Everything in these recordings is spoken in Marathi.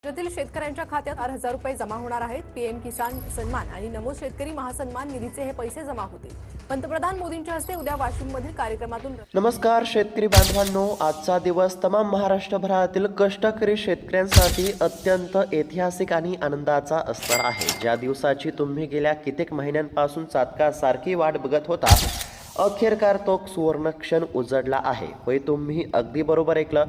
राज्यातील शेतकऱ्यांच्या खात्यात 4,000 रुपये जमा होणार आहेत। पीएम किसान सन्मान आणि नमो शेतकरी महासन्मान निधीचे हे पैसे जमा होतील। पंतप्रधान मोदींच्या हस्ते उद्या वाशिममधील कार्यक्रमातून नमस्कार शेतकरी बांधवांनो, आजचा दिवस तमाम महाराष्ट्रभरातील कष्टकरी शेतकऱ्यांसाठी अत्यंत ऐतिहासिक आणि आनंदाचा असणार आहे। ज्या दिवसाची तुम्ही गेल्या कित्येक महिन्यांपासून चातकासारखी वाट बघत होता, अखेरकार तो सुवर्ण क्षण उजळला आहे। होय, तुम्ही अगदी बरोबर ऐकलं।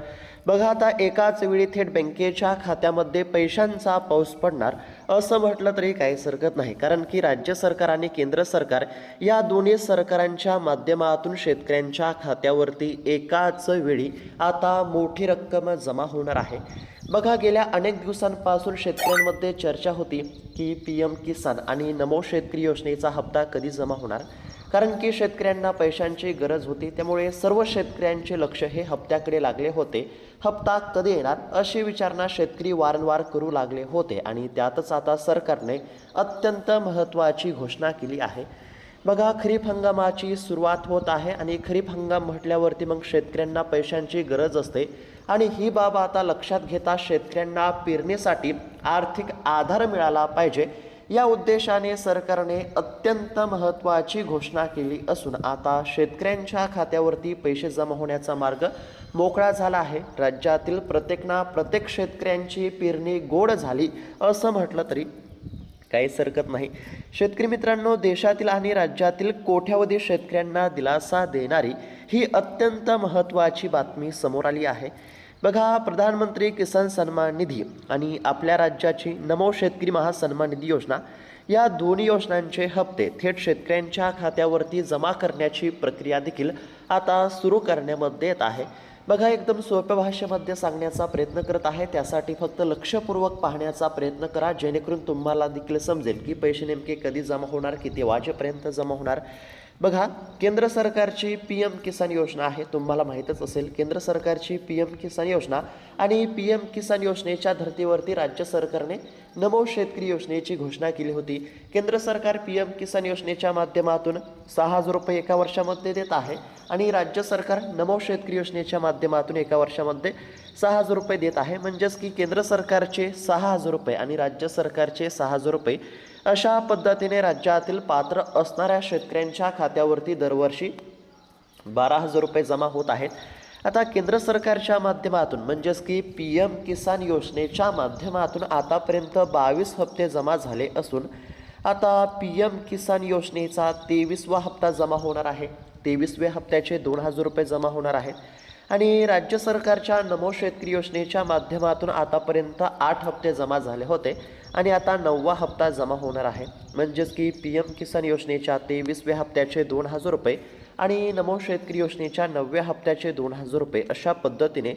बघा, आता एकाच वेळी थेट बँकेच्या खात्यामध्ये पैशांचा पाऊस पडणार असं म्हटलं तरी काहीच हरकत नाही, कारण की राज्य सरकार आणि केंद्र सरकार या दोन्ही सरकारांच्या माध्यमातून शेतकऱ्यांच्या खात्यावरती एकाच वेळी आता मोठी रक्कम जमा होणार आहे। बघा, गेल्या अनेक दिवसांपासून शेतकऱ्यांमध्ये चर्चा होती की पीएम किसान आणि नमो शेतकरी योजनेचा हप्ता कधी जमा होणार, कारण की शेतकऱ्यांना पैशांची गरज होती। त्यामुळे सर्व शेतकऱ्यांचे लक्ष हे हप्त्याकडे लागले होते। हप्ता कधी येणार अशी विचारणा शेतकरी वारंवार करू लागले होते आणि त्यातच आता सरकारने अत्यंत महत्त्वाची घोषणा केली आहे। बघा, खरीप हंगामाची सुरुवात होत आहे आणि खरीप हंगाम म्हटल्यावरती मग शेतकऱ्यांना पैशांची गरज असते आणि ही बाब आता लक्षात घेता शेतकऱ्यांना पेरणीसाठी आर्थिक आधार मिळाला पाहिजे या उद्देशाने सरकारने अत्यंत महत्त्वाची घोषणा केली असून आता शेतकऱ्यांच्या खात्यावरती पैसे जमा होण्याचा मार्ग मोकळा झाला आहे। राज्यातील प्रत्येक शेतकऱ्यांची पेरणी गोड झाली असं म्हटलं तरी काहीच हरकत नाही। शेतकरी मित्रांनो, देशातील आणि राज्यातील कोट्यावधी शेतकऱ्यांना दिलासा देणारी ही अत्यंत महत्त्वाची बातमी समोर आली आहे। बघा, प्रधानमंत्री किसान सन्मान निधी आणि आपल्या राज्याची नमो शेतकरी महासन्मान निधी योजना या दोन्ही योजनांचे हप्ते थेट शेतकऱ्यांच्या खात्यावरती जमा करण्याची प्रक्रिया देखील आता सुरू करण्यामध्ये येत आहे। बघा, एकदम सोप्या भाषेमध्ये सांगण्याचा प्रयत्न करत आहे, त्यासाठी फक्त लक्षपूर्वक पाहण्याचा प्रयत्न करा, जेणेकरून तुम्हाला देखील समजेल की पैसे नेमके कधी जमा होणार, किती वाजेपर्यंत जमा होणार। बघा, केंद्र सरकारची पीएम किसान योजना आहे, तुम्हाला माहीतच असेल। केंद्र सरकारची पीएम किसान योजना आणि पीएम किसान योजनेच्या धर्तीवरती राज्य सरकारने नमो शेतकरी योजनेची घोषणा केली होती। केंद्र सरकार पीएम किसान योजनेच्या माध्यमातून 6,000 रुपये एका वर्षामध्ये देत आहे आणि राज्य सरकार नमो शेतकरी योजनेच्या माध्यमातून एका वर्षामध्ये 6,000 रुपये देत आहे। म्हणजेच की केंद्र सरकारचे 6,000 रुपये आणि राज्य सरकारचे 6,000 रुपये अशा पद्धतीने राज्यातील पात्र असणाऱ्या शेतकऱ्यांच्या खात्यावरती दरवर्षी 12,000 रुपये जमा होत आहेत। आता केंद्र सरकारच्या माध्यमातून म्हणजेच की पीएम किसान योजनेच्या माध्यमातून आतापर्यंत 22 हप्ते जमा झाले असून आता पीएम किसान योजनेचा 23वा हप्ता जमा होणार आहे। 23व्या हप्त्याचे 2,000 रुपये जमा होणार आहेत आणि राज्य सरकारच्या नमो शेतकरी योजनेच्या माध्यमातून आतापर्यंत 8 हप्ते जमा झाले होते आणि आता 9वा हप्ता जमा होणार आहे। म्हणजेच की पीएम किसान योजनेच्या 23व्या हप्त्याचे 2,000 रुपये आणि नमो शेतकरी योजनेच्या 9व्या हप्त्याचे 2,000 रुपये अशा पद्धतीने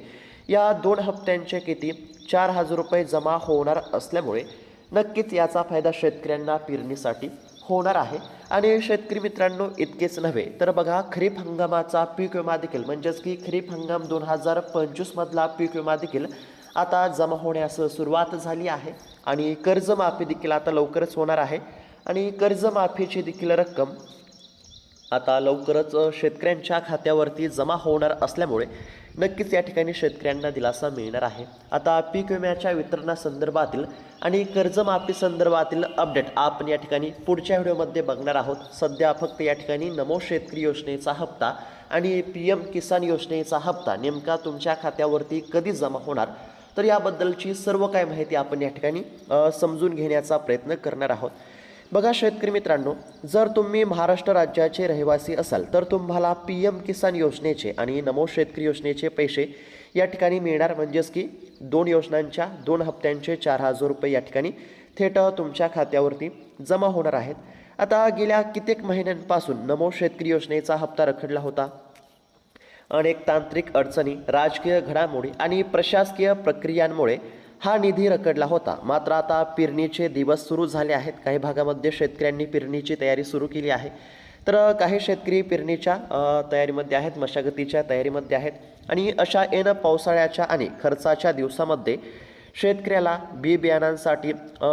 या 2 हप्त्यांचे किती 4,000 रुपये जमा होणार असल्यामुळे नक्कीच याचा फायदा शेतकऱ्यांना पेरणीसाठी होणार आहे। आणि शेतकरी मित्रांनो, इतकेच नव्हे तर बघा, खरीप हंगामाचा पीक विमा देखील म्हणजेच की खरीप हंगाम 2025 मधला पीक विमा देखील आता जमा होण्यास सुरुवात झाली आहे आणि कर्जमाफी देखील आता लवकरच होणार आहे आणि कर्जमाफीची देखील रक्कम आता लवकरच शेतकऱ्यांच्या खात्यावरती जमा होणार असल्यामुळे नक्कीच या ठिकाणी शेतकऱ्यांना दिलासा मिळणार आहे। आता पीक विम्याच्या वितरणासंदर्भातील आणि कर्जमाफी संदर्भातील अपडेट आपण या ठिकाणी पुढच्या व्हिडिओमध्ये बघणार आहोत। सध्या फक्त या ठिकाणी नमो शेतकरी योजनेचा हप्ता आणि पीएम किसान योजनेचा हप्ता नेमका तुमच्या खात्यावरती कधी जमा होणार, तर याबद्दलची सर्व काही माहिती आपण या ठिकाणी समजून घेण्याचा प्रयत्न करणार आहोत। बघा शेतकरी मित्रांनो, जर तुम्ही महाराष्ट्र राज्याचे रहिवासी असाल तर तुम्हाला पीएम किसान योजनेचे आणि नमो शेतकरी योजनेचे पैसे या ठिकाणी मिळणार। म्हणजेच की 2 योजनांच्या 2 हप्त्यांचे 4,000 रुपये या ठिकाणी थेट तुमच्या खात्यावरती जमा होणार आहेत। आता गेल्या कित्येक महिन्यांपासून नमो शेतकरी योजनेचा हप्ता रखडला होता। अनेक तांत्रिक अडचणी, राजकीय घडामोडी आणि प्रशासकीय प्रक्रियांमुळे हा निधी रखडला होता। मात्र आता पेरणीचे दिवस सुरू झाले आहेत। काही भागामध्ये शेतकऱ्यांनी पेरणीची तयारी सुरू केली आहे, तर काही शेतकरी पेरणीच्या तयारीमध्ये आहेत, मशागतीच्या तयारीमध्ये आहेत आणि अशा ऐन पावसाळ्याच्या आणि खर्चाच्या दिवसामध्ये शेतकऱ्याला बी बियाणांसाठी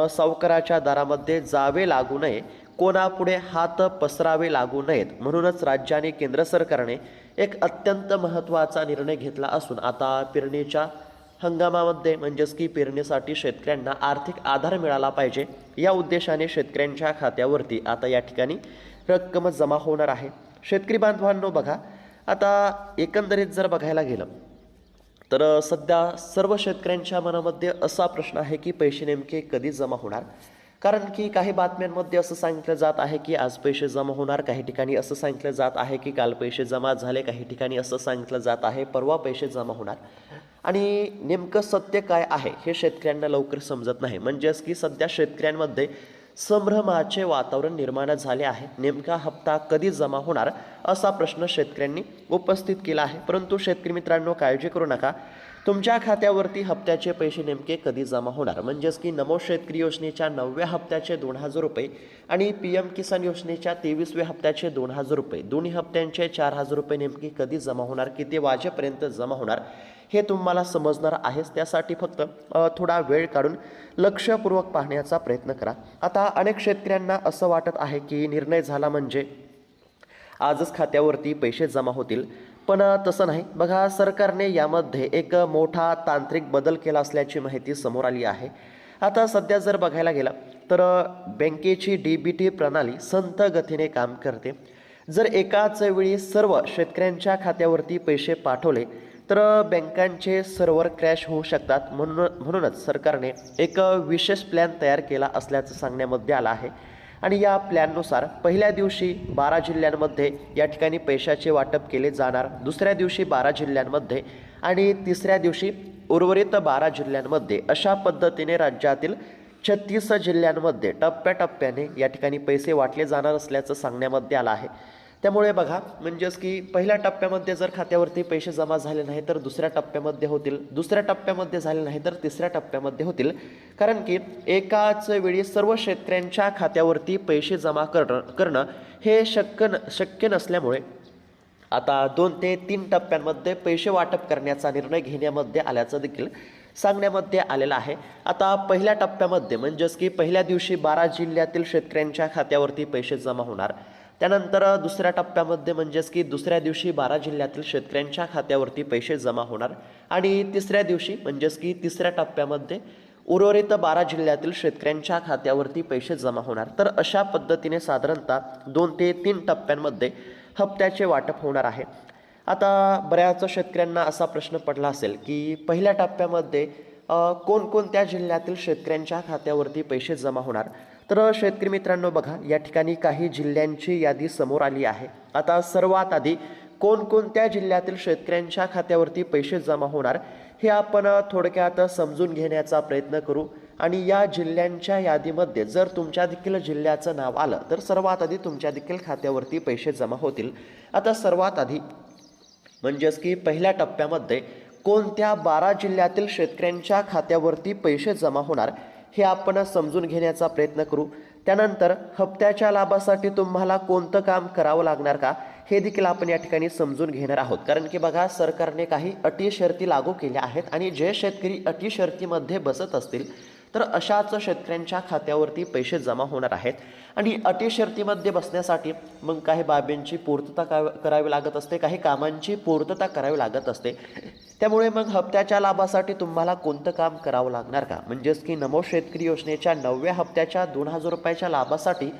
सावकाराच्या दारामध्ये जावे लागू नये, कोणापुढे हात पसरावे लागू नयेत, म्हणूनच राज्य आणि केंद्र सरकारने एक अत्यंत महत्त्वाचा निर्णय घेतला असून आता पेरणीच्या हंगामामध्ये म्हणजेच की पेरणीसाठी शेतकऱ्यांना आर्थिक आधार मिळाला पाहिजे या उद्देशाने शेतकऱ्यांच्या खात्यावरती आता या ठिकाणी रक्कम जमा होणार आहे। शेतकरी बांधवांनो बघा, आता एकंदरीत जर बघायला गेलं तर सध्या सर्व शेतकऱ्यांच्या मनामध्ये असा प्रश्न आहे की पैसे नेमके कधी जमा होणार। कारण की काही बातम्यांमध्ये असं सांगितलं जात आहे की आज पैसे जमा होणार, काही ठिकाणी असं सांगितलं जात आहे की काल पैसे जमा झाले, काही ठिकाणी असं सांगितलं जात आहे परवा पैसे जमा होणार। आणि नेमकं सत्य काय आहे हे शेतकऱ्यांना लवकर समजत नाही। म्हणजेच की सध्या शेतकऱ्यांमध्ये संभ्रमाचे वातावरण निर्माण झाले आहे। नेमका हप्ता कधी जमा होणार असा प्रश्न शेतकऱ्यांनी उपस्थित केला आहे। परंतु शेतकरी मित्रांनो, काळजी करू नका, तुमच्या खात्यावरती हप्त्याचे पैसे नेमके कधी जमा होणार म्हणजेच की नमो शेतकरी योजनेच्या 9व्या हप्त्याचे 2000 रुपये आणि PM किसान योजनेच्या 23व्या हप्त्याचे 2000 रुपये, दोन्ही हप्त्यांचे 4000 रुपये नेमके कधी जमा होणार, किती वाजेपर्यंत जमा होणार हे तुम्हाला समजणार आहेच। त्यासाठी फक्त थोडा वेळ काढून लक्षपूर्वक पाहण्याचा प्रयत्न करा। आता अनेक शेतकऱ्यांना असं वाटत आहे की निर्णय झाला म्हणजे आजच खात्यावरती पैसे जमा होतील, पण तसं नाही। बघा, सरकारने यामध्ये एक मोठा तांत्रिक बदल केला असल्याची माहिती समोर आली आहे। आता सध्या जर बघायला गेलं तर बँकेची DBT प्रणाली संथ गतीने काम करते। जर एकाच वेळी सर्व शेतकऱ्यांच्या खात्यावरती पैसे पाठवले तर बँकांचे सर्व्हर क्रॅश होऊ शकतात। म्हणूनच सरकारने एक विशेष प्लॅन तयार केला असल्याचं सांगण्यामध्ये आलं आहे। आणि या प्लॅननुसार पहिल्या दिवशी 12 जिल्ह्यांमध्ये या ठिकाणी पैशाचे वाटप केले जाणार, दुसऱ्या दिवशी 12 जिल्ह्यांमध्ये आणि तिसऱ्या दिवशी उर्वरित 12 जिल्ह्यांमध्ये, अशा पद्धतीने राज्यातील 36 जिल्ह्यांमध्ये टप्प्याटप्प्याने या ठिकाणी पैसे वाटले जाणार असल्याचं सांगण्यामध्ये आलं आहे। त्यामुळे बघा, म्हणजेच की पहिल्या टप्प्यामध्ये जर खात्यावरती पैसे जमा झाले नाही तर दुसऱ्या टप्प्यामध्ये होतील, दुसऱ्या टप्प्यामध्ये झाले नाही तर तिसऱ्या टप्प्यामध्ये होतील। कारण की एकाच वेळी सर्व शेतकऱ्यांच्या खात्यावरती पैसे जमा करणं हे शक्य नसल्यामुळे आता 2 ते 3 टप्प्यांमध्ये पैसे वाटप करण्याचा निर्णय घेण्यामध्ये आल्याचं देखील सांगण्यामध्ये आलेलं आहे। आता पहिल्या टप्प्यामध्ये म्हणजेच की पहिल्या दिवशी 12 जिल्ह्यातील शेतकऱ्यांच्या खात्यावरती पैसे जमा होणार, त्यानंतर दुसऱ्या टप्प्यामध्ये म्हणजेच की दुसऱ्या दिवशी 12 जिल्ह्यातील शेतकऱ्यांच्या खात्यावरती पैसे जमा होणार आणि तिसऱ्या दिवशी म्हणजेच की तिसऱ्या टप्प्यामध्ये उर्वरित 12 जिल्ह्यातील शेतकऱ्यांच्या खात्यावरती पैसे जमा होणार। तर अशा पद्धतीने साधारणतः 2 ते 3 टप्प्यांमध्ये हप्त्याचे वाटप होणार आहे। आता बऱ्याच शेतकऱ्यांना असा प्रश्न पडला असेल की पहिल्या टप्प्यामध्ये कोणकोणत्या जिल्ह्यातील शेतकऱ्यांच्या खात्यावरती पैसे जमा होणार। तर शेतकरी मित्रांनो बघा, या ठिकाणी काही जिल्ह्यांची यादी समोर आली आहे। आता सर्वात आधी कोणकोणत्या जिल्ह्यातील शेतकऱ्यांच्या खात्यावरती पैसे जमा होणार हे आपण थोडक्यात समजून घेण्याचा प्रयत्न करू। आणि या जिल्ह्यांच्या यादीमध्ये जर तुमच्या देखील जिल्ह्याचं नाव आलं तर सर्वात आधी तुमच्या देखील खात्यावरती पैसे जमा होतील। आता सर्वात आधी म्हणजेच की पहिल्या टप्प्यामध्ये कोणत्या 12 जिल्ह्यातील शेतकऱ्यांच्या खात्यावरती पैसे जमा होणार हे आपण समजून घेण्याचा प्रयत्न करू। त्यानंतर हप्त्याच्या लाभासाठी तुम्हाला कोणतं काम करावं लागणार का हे देखील आपण या ठिकाणी समजून घेणार आहोत। कारण की बघा, सरकारने काही अटी शर्ती लागू केल्या आहेत आणि जे शेतकरी अटी शर्तीमध्ये बसत असतील तर अशाच शेतकऱ्यांच्या खात्यावरती पैसे जमा होणार आहेत। आणि अटी शर्तीमध्ये बसण्यासाठी मग काही बाबींची पूर्तता करावी लागत असते, काही कामांची पूर्तता करावी लागत असते। त्यामुळे मग हप्त्याच्या लाभासाठी तुम्हाला कोणतं काम करावं लागणार का, म्हणजेच की नमो शेतकरी योजनेच्या 9व्या हप्त्याच्या 2000 रुपयाच्या लाभासाठी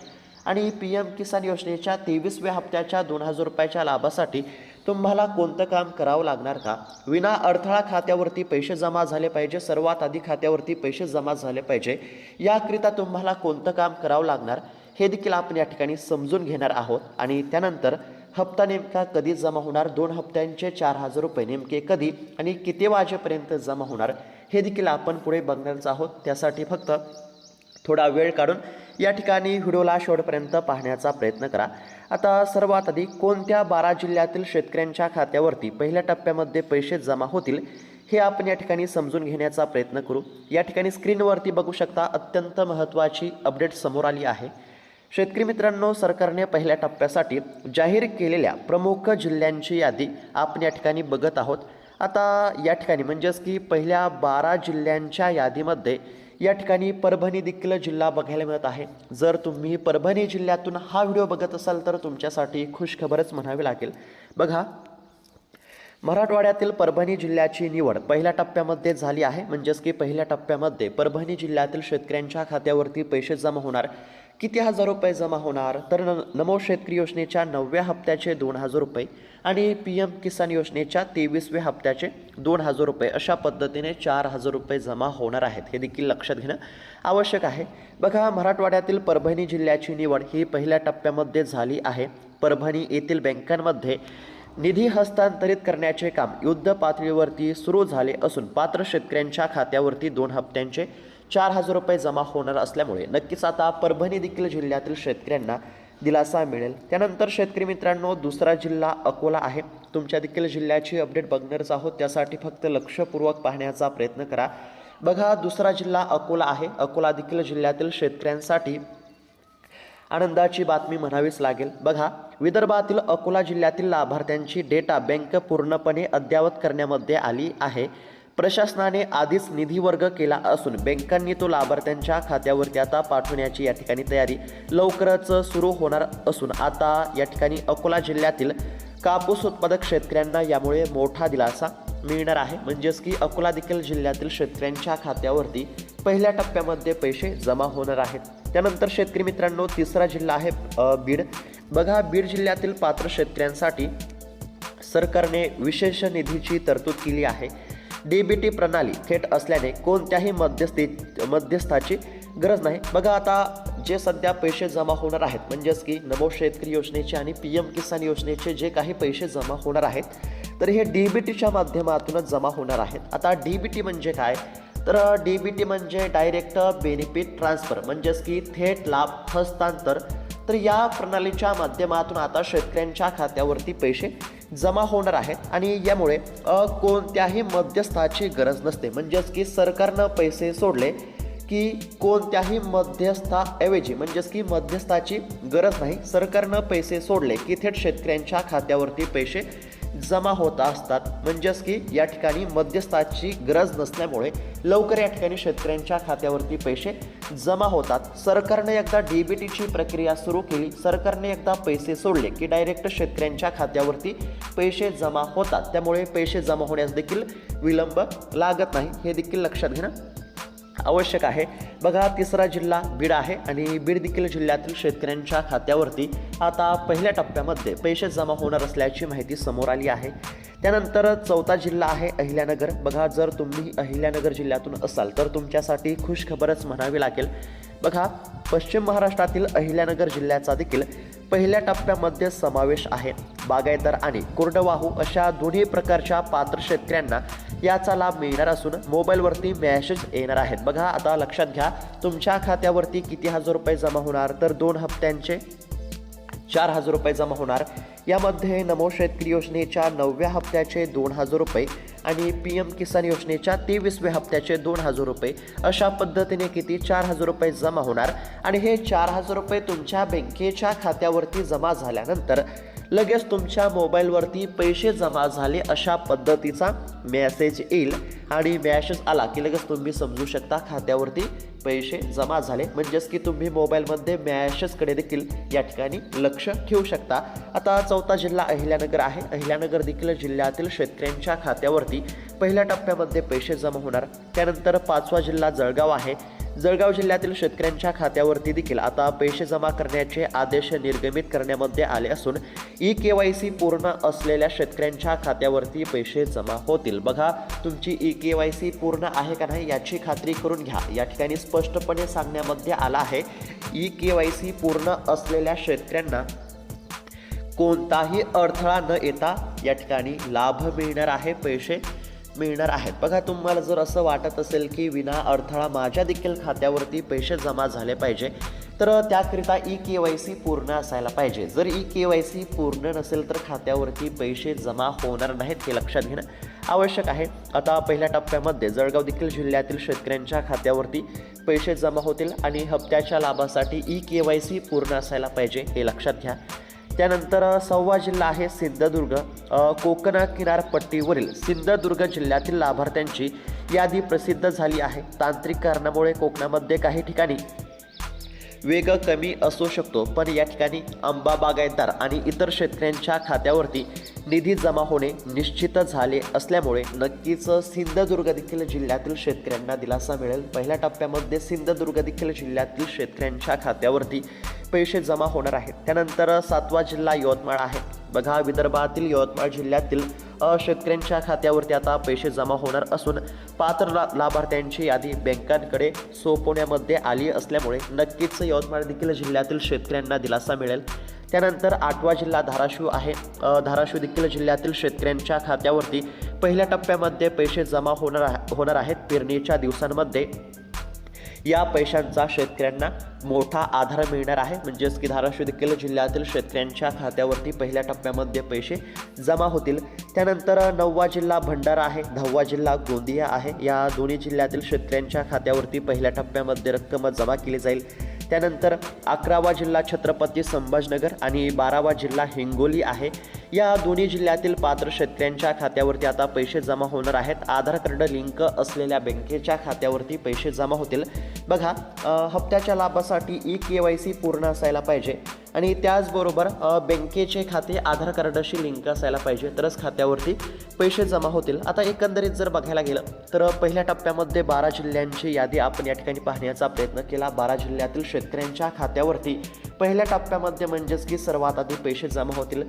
आणि PM किसान योजनेच्या 23व्या हप्त्याच्या 2000 रुपयाच्या लाभासाठी तुम्हाला कोणतं काम करावं लागणार का, विना अडथळा खात्यावरती पैसे जमा झाले पाहिजे, सर्वात आधी खात्यावरती पैसे जमा झाले पाहिजे, याकरिता तुम्हाला कोणतं काम करावं लागणार हे देखील आपण या ठिकाणी समजून घेणार आहोत। आणि त्यानंतर हप्ता नेमका कधी जमा होणार, 2 हप्त्यांचे 4000 रुपये नेमके कधी आणि किती वाजेपर्यंत जमा होणार हे देखील आपण पुढे बघणारच आहोत। त्यासाठी फक्त थोडा वेळ काढून या ठिकाणी व्हिडिओला शेवटपर्यंत पाहण्याचा प्रयत्न करा। आता सर्वात आधी कोणत्या 12 जिल्ह्यातील शेतकऱ्यांच्या खात्यावरती पहिल्या टप्प्यामध्ये पैसे जमा होतील हे आपण या ठिकाणी समजून घेण्याचा प्रयत्न करू। या ठिकाणी स्क्रीनवरती बघू शकता, अत्यंत महत्त्वाची अपडेट समोर आली आहे। शेतकरी मित्रांनो, सरकारने पहिल्या टप्प्यासाठी जाहीर केलेल्या प्रमुख जिल्ह्यांची यादी आपण या ठिकाणी बघत आहोत। आता या ठिकाणी म्हणजेच की पहिल्या 12 जिल्ह्यांच्या यादीमध्ये या ठिकाणी परभणी देखील जिल्हा बघायला मिळत आहे। जर तुम्ही परभणी जिल्ह्यातून हा व्हिडिओ बघत असाल तर तुमच्यासाठी खुशखबरच म्हणावी लागेल। बघा, मराठवाड्यातील परभणी जिल्ह्याची निवड पहिल्या टप्प्यामध्ये झाली आहे. म्हणजेच की पहिल्या टप्प्यामध्ये परभणी जिल्ह्यातील शेतकऱ्यांच्या खात्यावरती पैसे जमा होणार. किती हजार रुपये जमा होणार? तर नमो शेतकरी योजनेच्या 9व्या हप्त्याचे 2,000 रुपये आणि PM किसान योजनेच्या 23व्या हप्त्याचे 2,000 रुपये अशा पद्धतीने 4,000 रुपये जमा होणार आहेत. हे देखील लक्षात घेणं आवश्यक आहे. बघा, मराठवाड्यातील परभणी जिल्ह्याची निवड ही पहिल्या टप्प्यामध्ये झाली आहे. परभणी येथील बँकांमध्ये निधी हस्तांतरित करण्याचे काम युद्ध पातळीवरती सुरू झाले असून पात्र शेतकऱ्यांच्या खात्यावरती 2 हप्त्यांचे 4,000 रुपये जमा होणार असल्यामुळे नक्कीच आता परभणी देखील जिल्ह्यातील शेतकऱ्यांना दिलासा मिळेल. त्यानंतर शेतकरी मित्रांनो, दुसरा जिल्हा अकोला आहे. तुमच्या देखील जिल्ह्याची अपडेट बघणारच आहोत, त्यासाठी फक्त लक्षपूर्वक पाहण्याचा प्रयत्न करा. बघा, दुसरा जिल्हा अकोला आहे. अकोला देखील जिल्ह्यातील शेतकऱ्यांसाठी आनंदाची बातमी म्हणावीच लागेल. बघा, विदर्भातील अकोला जिल्ह्यातील लाभार्थ्यांची डेटा बँक पूर्णपणे अद्ययावत करण्यामध्ये आली आहे. प्रशासनाने आधीच निधी वर्ग केला असून बँकांनी तो लाभार्थ्यांच्या खात्यावरती आता पाठवण्याची या ठिकाणी तयारी लवकरच सुरू होणार असून आता या ठिकाणी अकोला जिल्ह्यातील कापूस उत्पादक शेतकऱ्यांना यामुळे मोठा दिलासा मिळणार आहे. म्हणजेच की अकोला देखील जिल्ह्यातील शेतकऱ्यांच्या खात्यावरती पहिल्या टप्प्यामध्ये पैसे जमा होणार आहेत. त्यानंतर शेतकरी मित्रांनो, तिसरा जिल्हा आहे बीड. बघा, बीड जिल्ह्यातील पात्र शेतकऱ्यांसाठी सरकारने विशेष निधीची तरतूद केली आहे. DBT प्रणाली थेट असल्याने कोणत्याही मध्यस्थाची गरज नाही. बघा, आता जे सध्या पैसे जमा होणार आहेत, म्हणजेच की नमो शेतकरी योजनेचे आणि PM किसान योजनेचे जे काही पैसे जमा होणार आहेत, तर हे DBTच्या माध्यमातूनच जमा होणार आहेत. आता DBT म्हणजे काय? तर DBT म्हणजे डायरेक्ट बेनिफिट ट्रान्सफर, म्हणजेच की थेट लाभ हस्तांतर. तर या प्रणालीच्या माध्यमातून आता शेतकऱ्यांच्या खात्यावरती पैसे जमा होणार आहेत आणि यामुळे कोणत्याही मध्यस्थाची गरज नसते. म्हणजेच की सरकारनं पैसे सोडले की कोणत्याही मध्यस्थाऐवजी, म्हणजेच की मध्यस्थाची गरज नाही, सरकारनं पैसे सोडले की थेट शेतकऱ्यांच्या खात्यावरती पैसे जमा होत असतात. म्हणजेच की या ठिकाणी मध्यस्थाची गरज नसल्यामुळे लवकर या ठिकाणी शेतकऱ्यांच्या खात्यावरती पैसे जमा होतात. सरकारने एकदा DBTची प्रक्रिया सुरू केली, सरकारने एकदा पैसे सोडले की डायरेक्ट शेतकऱ्यांच्या खात्यावरती पैसे जमा होतात. त्यामुळे पैसे जमा होण्यास देखील विलंब लागत नाही. हे देखील लक्षात घेणं आवश्यक आहे. बघा, तिसरा जिल्हा बीड आहे आणि बीड देखील जिल्ह्यातील शेतकऱ्यांच्या खात्यावरती आता पहिल्या टप्प्यामध्ये पैसे जमा होणार असल्याची माहिती समोर आली आहे. त्यानंतर चौथा जिल्हा आहे अहिल्यानगर. बघा, जर तुम्ही अहिल्यानगर जिल्ह्यातून असाल तर तुमच्यासाठी खुशखबरच म्हणावी लागेल. बघा, पश्चिम महाराष्ट्रातील अहिल्यानगर जिल्ह्याचा देखील पहिल्या टप्प्यामध्ये समावेश आहे. बागायतदार आणि कोरडवाहू अशा दोन्ही प्रकारच्या पात्र शेतकऱ्यांना याचा लाभ मिळणार असून मोबाईलवरती मेसेज येणार आहेत. बघा, आता लक्षात घ्या, तुमच्या खात्यावरती किती हजार रुपये जमा होणार? तर 2 हप्त्यांचे 4,000 रुपये जमा होणार. यामध्ये नमो शेतकरी योजनेच्या 9व्या हप्त्याचे 2,000 रुपये आणि PM किसान योजनेच्या 23व्या हप्त्याचे 2,000 रुपये अशा पद्धतीने किती 4,000 रुपये जमा होणार. आणि हे 4,000 रुपये तुमच्या बँकेच्या खात्यावरती जमा झाल्यानंतर लगेच तुमच्या मोबाईलवरती पैसे जमा झाले अशा पद्धतीचा मेसेज येईल आणि मेसेज आला की लगेच तुम्ही समजू शकता खात्यावरती पैसे जमा झाले. म्हणजेच की तुम्ही मोबाईलमध्ये मेसेजकडे देखील या ठिकाणी लक्ष ठेवू शकता. आता चौथा जिल्हा अहिल्यानगर आहे. अहिल्यानगर देखील जिल्ह्यातील शेतकऱ्यांच्या खात्यावरती पहिल्या टप्प्यामध्ये पैसे जमा होणार. त्यानंतर पाचवा जिल्हा जळगाव आहे. जळगाव जिल्ह्यातील शेतकऱ्यांच्या खात्यावरती देखील आता पैसे जमा करण्याचे आदेश निर्गमित करण्यामध्ये आले असून EKYC पूर्ण असलेल्या शेतकऱ्यांच्या खात्यावरती पैसे जमा होतील. बघा, तुमची EKYC पूर्ण आहे का नाही याची खात्री करून घ्या. या ठिकाणी स्पष्टपणे सांगण्यामध्ये आला आहे, EKYC पूर्ण असलेल्या शेतकऱ्यांना कोणताही अडथळा न येता या ठिकाणी लाभ मिळणार आहे, पैसे मिळणार आहेत. बघा, तुम्हाला जर असं वाटत असेल की विना अडथळा माझ्या देखील खात्यावरती पैसे जमा झाले पाहिजे, तर त्याकरिता EKYC पूर्ण असायला पाहिजे. जर EKYC पूर्ण नसेल तर खात्यावरती पैसे जमा होणार नाहीत, हे लक्षात घेणं आवश्यक आहे. आता पहिल्या टप्प्यामध्ये जळगाव देखील जिल्ह्यातील शेतकऱ्यांच्या खात्यावरती पैसे जमा होतील आणि हप्त्याच्या लाभासाठी EKYC पूर्ण असायला पाहिजे, हे लक्षात घ्या. त्यानंतर 6वा जिल्हा आहे सिंधुदुर्ग. कोकण किनारपट्टीवरील सिंधुदुर्ग जिल्ह्यातील लाभार्थ्यांची यादी प्रसिद्ध झाली आहे. तांत्रिक कारणामुळे कोकणामध्ये काही ठिकाणी वेग कमी असू शकतो, पण या ठिकाणी आंबा बागायतदार आणि इतर शेतकऱ्यांच्या खात्यावरती निधी जमा होणे निश्चित झाले असल्यामुळे नक्कीच सिंधुदुर्ग देखील जिल्ह्यातील शेतकऱ्यांना दिलासा मिळेल। पहिल्या टप्प्यामध्ये सिंधुदुर्ग देखील जिल्ह्यातील शेतकऱ्यांच्या खात्यावरती पैसे जमा होणार आहेत। त्यानंतर 7वा जिल्हा यवतमाळ आहे। बघा, विदर्भातील यवतमाळ जिल्ह्यातील शेतकऱ्यांच्या खात्यावरती आता पैसे जमा होणार असून पात्र लाभार्थ्यांची यादी बँकांकडे सोपवण्यामध्ये आली असल्यामुळे नक्कीच यवतमाळ देखील जिल्ह्यातील शेतकऱ्यांना दिलासा मिळेल। त्यानंतर 8वा जिल्हा धाराशिव आहे। धाराशिव देखील जिल्ह्यातील शेतकऱ्यांच्या खात्यावरती पहिल्या टप्प्यामध्ये पैसे जमा होणार आहेत। पेरणीच्या दिवसांमध्ये या पैशांचा शेतकऱ्यांना मोठा आधार मिळणार आहे। म्हणजेच की धाराशिव देखील जिल्ह्यातील शेतकऱ्यांच्या खात्यावरती पहिल्या टप्प्यामध्ये पैसे जमा होतील। त्यानंतर 9वा जिल्हा भंडारा आहे, 10वा जिल्हा गोंदिया आहे। या दोन्ही जिल्ह्यातील शेतकऱ्यांच्या खात्यावरती पहिल्या टप्प्यामध्ये रक्कम जमा केली जाईल। त्यानंतर 11वा जिल्हा छत्रपती संभाजीनगर आणि 12वा जिल्हा हिंगोली आहे। या दोन्ही जिल्ह्यातील पात्र शेतकऱ्यांच्या खात्यावरती आता पैसे जमा होणार आहेत। आधार कार्ड लिंक असलेल्या बँकेच्या खात्यावरती पैसे जमा होतील। बघा, हप्त्याच्या लाभासाठी eKYC पूर्ण असायला पाहिजे आणि त्याचबरोबर बँकेचे खाते आधार कार्डाशी लिंक असायला पाहिजे, तरच खात्यावरती पैसे जमा होतील। आता एकंदरीत जर बघायला गेलं तर पहिल्या टप्प्यामध्ये 12 जिल्ह्यांची यादी आपण या ठिकाणी पाहण्याचा प्रयत्न केला। 12 जिल्ह्यातील शेतकऱ्यांच्या खात्यावरती पहिल्या टप्प्यामध्ये म्हणजेच की सर्वात आधी पैसे जमा होतील।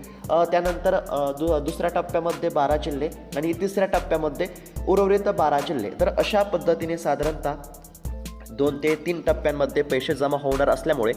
त्यानंतर दुसऱ्या टप्प्यामध्ये 12 जिल्हे आणि तिसऱ्या टप्प्यामध्ये उर्वरित 12 जिल्हे। तर अशा पद्धतीने साधारणतः 2 ते 3 टप्प्यांमध्ये पैसे जमा होणार असल्यामुळे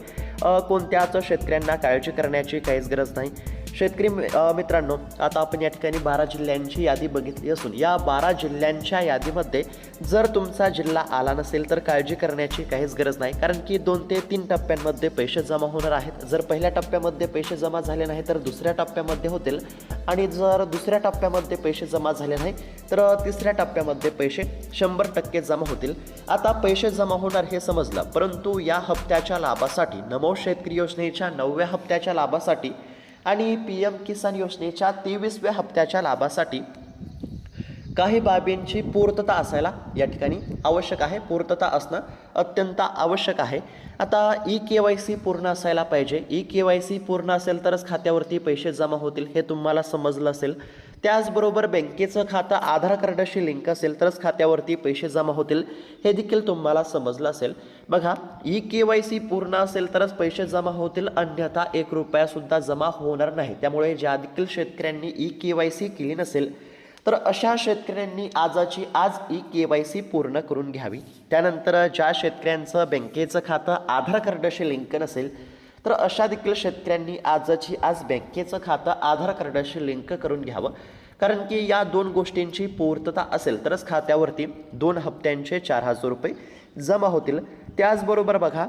कोणत्याच शेतकऱ्यांना काळजी करण्याची काहीच गरज नाही। शेतकरी मित्रांनो, आता आपण या ठिकाणी 12 जिल्ह्यांची यादी बघितली असून या 12 जिल्ह्यांच्या यादीमध्ये जर तुमचा जिल्हा आला नसेल तर काळजी करण्याची काहीच गरज नाही, कारण की 2 ते 3 टप्प्यांमध्ये पैसे जमा होणार आहेत। जर पहिल्या टप्प्यामध्ये पैसे जमा झाले नाही तर दुसऱ्या टप्प्यामध्ये होतील आणि जर दुसऱ्या टप्प्यामध्ये पैसे जमा झाले नाही तर तिसऱ्या टप्प्यामध्ये पैसे 100% जमा होतील। आता पैसे जमा होणार हे समजलं, परंतु या हप्त्याच्या लाभासाठी, नमो शेतकरी योजनेच्या 9व्या हप्त्याच्या लाभासाठी आणि PM किसान योजनेच्या 23व्या हप्त्याच्या लाभासाठी काही बाबींची पूर्तता असायला या ठिकाणी आवश्यक आहे। पूर्तता असणं अत्यंत आवश्यक आहे। आता eKYC पूर्ण असायला पाहिजे। eKYC पूर्ण असेल तरच खात्यावरती पैसे जमा होतील, हे तुम्हाला समजलं असेल। त्याचबरोबर बँकेचं खातं आधार कार्डाशी लिंक असेल तरच खात्यावरती पैसे जमा होतील, हे देखील तुम्हाला समजलं असेल। बघा, eKYC पूर्ण असेल तरच पैसे जमा होतील, अन्यथा 1 रुपयासुद्धा जमा होणार नाही। त्यामुळे ज्या देखील शेतकऱ्यांनी eKYC केली नसेल तर अशा शेतकऱ्यांनी आजची आज eKYC पूर्ण करून घ्यावी। त्यानंतर ज्या शेतकऱ्यांचं बँकेचं खातं आधार कार्डाशी लिंक नसेल तर अशा देखील शेतकऱ्यांनी आजची आज बँकेचं खातं आधार कार्डाशी लिंक करून घ्यावं, कारण की या 2 गोष्टींची पूर्तता असेल तरच खात्यावरती 2 हप्त्यांचे 4000 रुपये जमा होतील। त्याचबरोबर बघा,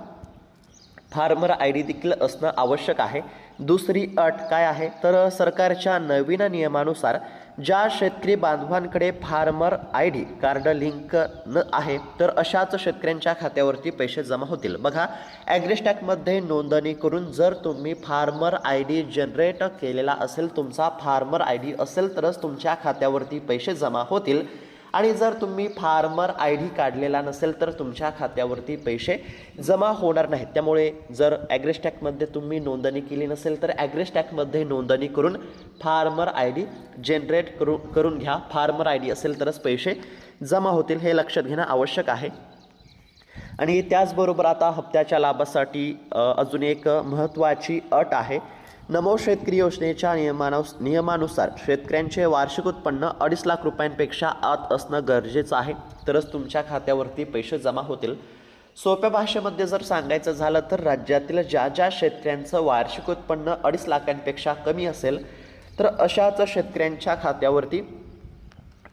फार्मर ID देखील असणं आवश्यक आहे। दुसरी अट काय आहे तर सरकारच्या नवीन नियमानुसार ज्या शेतकरी बांधवांकडे फार्मर ID कार्ड लिंक न आहे तर अशाच शेतकऱ्यांच्या खात्यावरती पैसे जमा होतील। बघा, ॲग्रिस्टॅकमध्ये नोंदणी करून जर तुम्ही फार्मर ID जनरेट केलेला असेल, तुमचा फार्मर ID असेल तरच तुमच्या खात्यावरती पैसे जमा होतील आणि जर तुम्ही फार्मर ID काढलेला नसेल तर तुमच्या खात्यावरती पैसे जमा होणार नाहीत। त्यामुळे जर ॲग्रिस्टॅकमध्ये तुम्ही नोंदणी केली नसेल तर ॲग्रिस्टॅकमध्ये नोंदणी करून फार्मर ID जनरेट करून घ्या। फार्मर ID असेल तरच पैसे जमा होतील, हे लक्षात घेणं आवश्यक आहे। आणि त्याचबरोबर आता हप्त्याच्या लाभासाठी अजून एक महत्त्वाची अट आहे। नमो शेतकरी योजनेच्या नियमानुसार शेतकऱ्यांचे वार्षिक उत्पन्न 2.5 लाख रुपयांपेक्षा आत असणं गरजेचं आहे, तरच तुमच्या खात्यावरती पैसे जमा होतील। सोप्या भाषेमध्ये जर सांगायचं झालं तर राज्यातील ज्या शेतकऱ्यांचं वार्षिक उत्पन्न 2.5 लाखांपेक्षा कमी असेल तर अशाच शेतकऱ्यांच्या खात्यावरती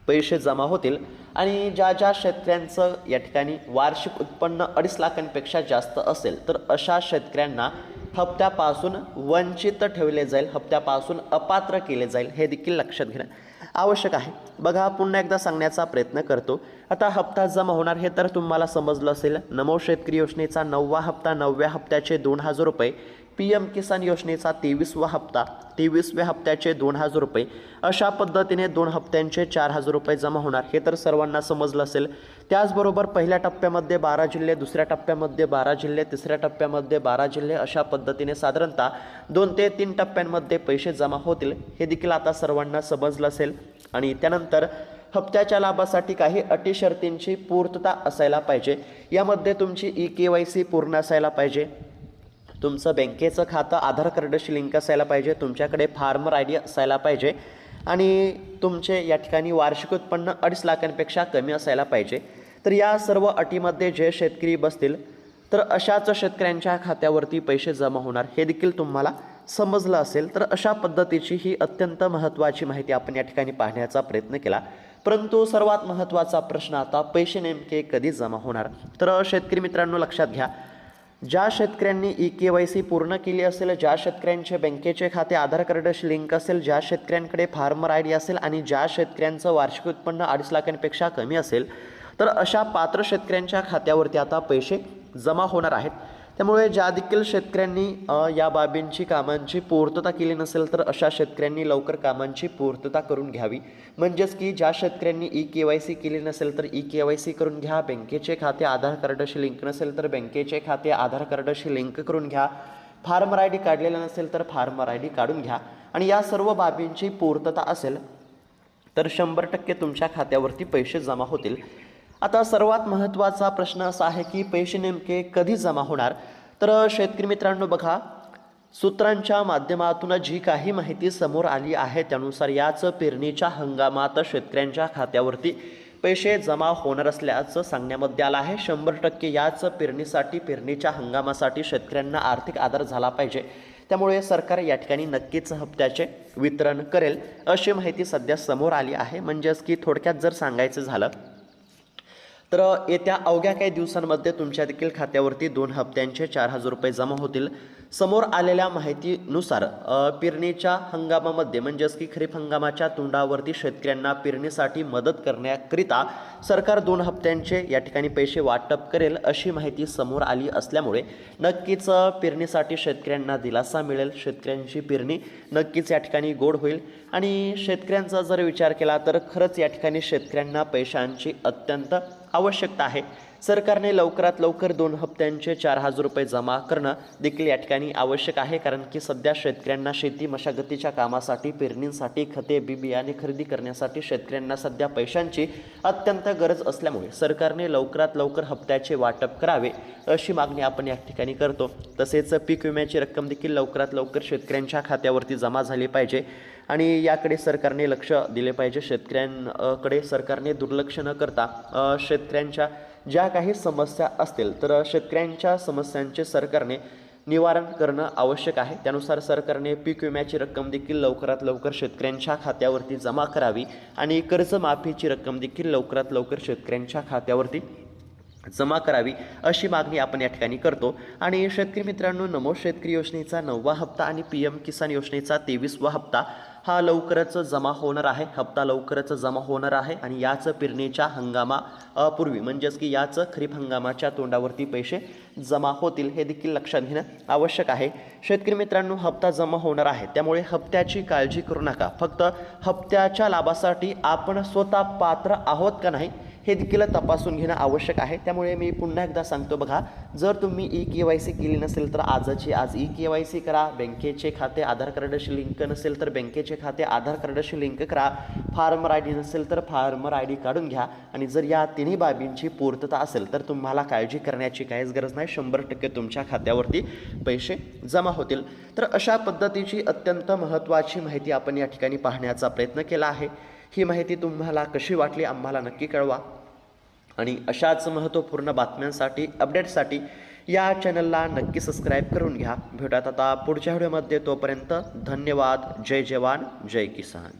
पैसे जमा होतील आणि ज्या शेतकऱ्यांचं या ठिकाणी वार्षिक उत्पन्न 2.5 लाखांपेक्षा जास्त असेल तर अशा शेतकऱ्यांना हप्त्यापासून वंचित ठेवले जाईल, हप्त्यापासून अपात्र केले जाईल, हे देखील लक्षात घेणं आवश्यक आहे। बघा, पुन्हा एकदा सांगण्याचा प्रयत्न करतो, आता हप्ता जमा होणार हे तर तुम्हाला समजलं असेल. नमो शेतकरी योजनेचा 9वा हप्ता, 9व्या हप्त्याचे 2,000 रुपये, PM किसान योजनेचा 23वा हप्ता, 23व्या हप्त्याचे 2,000 रुपये, अशा पद्धतीने 2 हप्त्यांचे 4,000 रुपये जमा होणार हे तर सर्वांना समजलं असेल. त्याचबरोबर पहिल्या टप्प्यामध्ये 12 जिल्हे, दुसऱ्या टप्प्यामध्ये 12 जिल्हे, तिसऱ्या टप्प्यामध्ये 12 जिल्हे, अशा पद्धतीने साधारणतः 2 ते 3 टप्प्यांमध्ये पैसे जमा होतील हे देखील आता सर्वांना समजलं असेल. आणि त्यानंतर हप्त्याच्या लाभासाठी काही अटी शर्तींची पूर्तता असायला पाहिजे. यामध्ये तुमची EKYC पूर्ण असायला पाहिजे, तुमचं बँकेचं खातं आधार कार्डशी लिंक असायला पाहिजे, तुमच्याकडे फार्मर ID असायला पाहिजे आणि तुमचे या ठिकाणी वार्षिक उत्पन्न 2.5 लाखांपेक्षा कमी असायला पाहिजे. तर या सर्व अटीमध्ये जे शेतकरी बसतील तर अशाच शेतकऱ्यांच्या खात्यावरती पैसे जमा होणार हे देखील तुम्हाला समजलं असेल. तर अशा पद्धतीची ही अत्यंत महत्त्वाची माहिती आपण या ठिकाणी पाहण्याचा प्रयत्न केला. परंतु सर्वात महत्त्वाचा प्रश्न आता, पैसे नेमके कधी जमा होणार? तर शेतकरी मित्रांनो लक्षात घ्या, ज्या शेतकऱ्यांनी EKYC पूर्ण केली असेल, ज्या शेतकऱ्यांचे बँकेचे खाते आधार कार्डशी लिंक असेल, ज्या शेतकऱ्यांकडे फार्मर ID असेल आणि ज्या शेतकऱ्यांचं वार्षिक उत्पन्न 2.5 लाखांपेक्षा कमी असेल, तर अशा पात्र शेतकऱ्यांच्या खात्यावरती आता पैसे जमा होणार आहेत. त्यामुळे ज्या देखील शेतकऱ्यांनी या बाबींची कामांची पूर्तता केली नसेल तर अशा शेतकऱ्यांनी लवकर कामांची पूर्तता करून घ्यावी. म्हणजेच की ज्या शेतकऱ्यांनी EKYC केली नसेल तर EKYC करून घ्या, बँकेचे खाते आधार कार्डशी लिंक नसेल तर बँकेचे खाते आधार कार्डशी लिंक करून घ्या, फार्मर ID काढलेला नसेल तर फार्मर ID काढून घ्या. आणि या सर्व बाबींची पूर्तता असेल तर 100% तुमच्या खात्यावरती पैसे जमा होतील. आता सर्वात महत्त्वाचा प्रश्न असा आहे की पैसे नेमके कधी जमा होणार? तर शेतकरी मित्रांनो बघा, सूत्रांच्या माध्यमातून जी काही माहिती समोर आली आहे त्यानुसार याच पेरणीच्या हंगामात शेतकऱ्यांच्या खात्यावरती पैसे जमा होणार असल्याचं सांगण्यामध्ये आलं आहे. 100% याच पेरणीसाठी, पेरणीच्या हंगामासाठी शेतकऱ्यांना आर्थिक आधार झाला पाहिजे. त्यामुळे सरकार या ठिकाणी नक्कीच हप्त्याचे वितरण करेल अशी माहिती सध्या समोर आली आहे. म्हणजेच की थोडक्यात जर सांगायचं झालं तर येत्या अवघ्या काही दिवसांमध्ये तुमच्या देखील खात्यावरती 2 हप्त्यांचे 4,000 रुपये जमा होतील. समोर आलेल्या माहितीनुसार पेरणीच्या हंगामामध्ये म्हणजेच की खरीप हंगामाच्या तोंडावरती शेतकऱ्यांना पेरणीसाठी मदत करण्याकरिता सरकार 2 हप्त्यांचे या ठिकाणी पैसे वाटप करेल अशी माहिती समोर आली असल्यामुळे नक्कीच पेरणीसाठी शेतकऱ्यांना दिलासा मिळेल. शेतकऱ्यांची पेरणी नक्कीच या ठिकाणी गोड होईल. आणि शेतकऱ्यांचा जर विचार केला तर खरंच या ठिकाणी शेतकऱ्यांना पैशांची अत्यंत आवश्यकता आहे. सरकारने लवकरात लवकर 2 हप्त्यांचे 4,000 रुपये जमा करणं देखील या ठिकाणी आवश्यक आहे. कारण की सध्या शेतकऱ्यांना शेती मशागतीच्या कामासाठी, पेरणींसाठी, खते बियाणे खरेदी करण्यासाठी शेतकऱ्यांना सध्या पैशांची अत्यंत गरज असल्यामुळे सरकारने लवकरात लवकर हप्त्याचे वाटप करावे अशी मागणी आपण या ठिकाणी करतो. तसेच पीक विम्याची रक्कम देखील लवकरात लवकर शेतकऱ्यांच्या खात्यावरती जमा झाली पाहिजे आणि याकडे सरकारने लक्ष दिले पाहिजे. शेतकऱ्यांकडे सरकारने दुर्लक्ष न करता शेतकऱ्यांच्या ज्या काही समस्या असतील तर शेतकऱ्यांच्या समस्यांचे सरकारने निवारण करणं आवश्यक आहे. त्यानुसार सरकारने पीक विम्याची रक्कम देखील लवकरात लवकर शेतकऱ्यांच्या खात्यावरती जमा करावी आणि कर्जमाफीची रक्कम देखील लवकरात लवकर शेतकऱ्यांच्या खात्यावरती जमा करावी अशी मागणी आपण या ठिकाणी करतो. आणि शेतकरी मित्रांनो, नमो शेतकरी योजनेचा 9वा हप्ता आणि PM किसान योजनेचा 23वा हप्ता हा लवकरच जमा होणार आहे. हप्ता लवकरच जमा होणार आहे आणि याच पेरणीच्या हंगामापूर्वी म्हणजेच की याच खरीप हंगामाच्या तोंडावरती पैसे जमा होतील हे देखील लक्षात घेणं आवश्यक आहे. शेतकरी मित्रांनो, हप्ता जमा होणार आहे त्यामुळे हप्त्याची काळजी करू नका. फक्त हप्त्याच्या लाभासाठी आपण स्वतः पात्र आहोत का नाही हे देखील तपासून घेणं आवश्यक आहे. त्यामुळे मी पुन्हा एकदा सांगतो बघा, जर तुम्ही EKYC केली नसेल तर आजची आज EKYC करा. बँकेचे खाते आधार कार्डशी लिंक नसेल तर बँकेचे खाते आधार कार्डशी लिंक करा. फार्मर ID नसेल तर फार्मर ID काढून घ्या. आणि जर या तिन्ही बाबींची पूर्तता असेल तर तुम्हाला काळजी करण्याची काहीच गरज नाही. 100% तुमच्या खात्यावरती पैसे जमा होतील. तर अशा पद्धतीची अत्यंत महत्त्वाची माहिती आपण या ठिकाणी पाहण्याचा प्रयत्न केला आहे. ही माहिती तुम्हाला कशी वाटली आम्हाला नक्की कळवा. आणि अशाच महत्त्वपूर्ण बातम्यांसाठी, अपडेट्ससाठी या चॅनलला नक्की सबस्क्राईब करून घ्या. भेटूयात आता पुढच्या व्हिडिओमध्ये. तोपर्यंत धन्यवाद. जय जवान, जय किसान.